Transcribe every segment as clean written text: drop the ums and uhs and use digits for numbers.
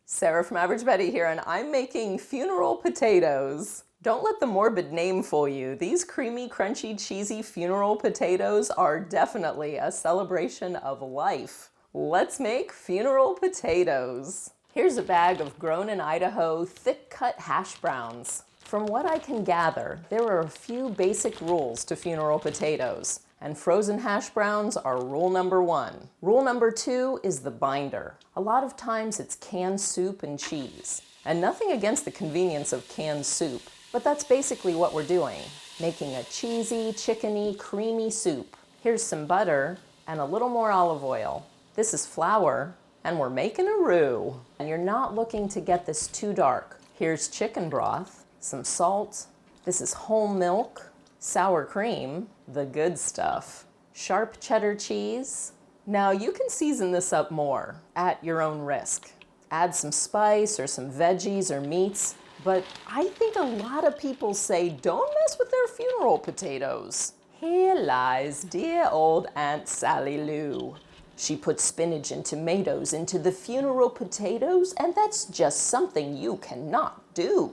Sarah from Average Betty here, and I'm making funeral potatoes. Don't let the morbid name fool you. These creamy, crunchy, cheesy funeral potatoes are definitely a celebration of life. Let's make funeral potatoes. Here's a bag of grown in Idaho, thick-cut hash browns. From what I can gather, there are a few basic rules to funeral potatoes, and frozen hash browns are rule number 1. Rule number 2 is the binder. A lot of times it's canned soup and cheese. And nothing against the convenience of canned soup, but that's basically what we're doing, making a cheesy, chickeny, creamy soup. Here's some butter and a little more olive oil. This is flour, and we're making a roux. And you're not looking to get this too dark. Here's chicken broth, some salt, this is whole milk, sour cream, the good stuff, sharp cheddar cheese. Now you can season this up more at your own risk. Add some spice or some veggies or meats, but I think a lot of people say don't mess with their funeral potatoes. Here lies dear old Aunt Sally Lou. She put spinach and tomatoes into the funeral potatoes, and that's just something you cannot do.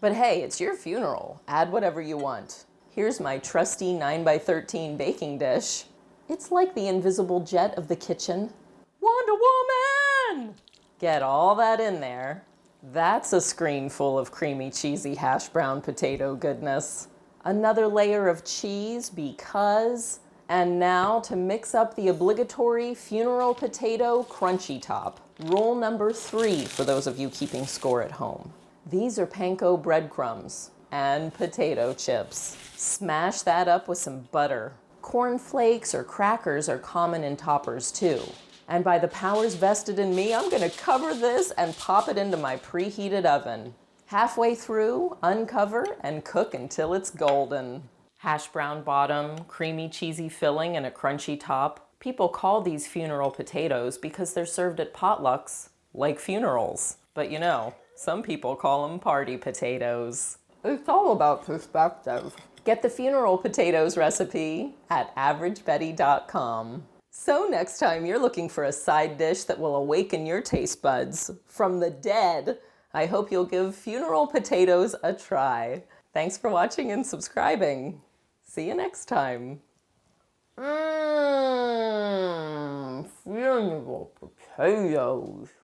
But hey, it's your funeral. Add whatever you want. Here's my trusty 9x13 baking dish. It's like the invisible jet of the kitchen. Wonder Woman! Get all that in there. That's a screen full of creamy, cheesy hash brown potato goodness. Another layer of cheese because... And now to mix up the obligatory funeral potato crunchy top. Rule number 3 for those of you keeping score at home. These are panko breadcrumbs and potato chips. Smash that up with some butter. Corn flakes or crackers are common in toppers too. And by the powers vested in me, I'm gonna cover this and pop it into my preheated oven. Halfway through, uncover and cook until it's golden. Hash brown bottom, creamy cheesy filling, and a crunchy top. People call these funeral potatoes because they're served at potlucks, like funerals. But you know, some people call them party potatoes. It's all about perspective. Get the funeral potatoes recipe at averagebetty.com. So next time you're looking for a side dish that will awaken your taste buds from the dead, I hope you'll give funeral potatoes a try. Thanks for watching and subscribing. See you next time. Funeral potatoes.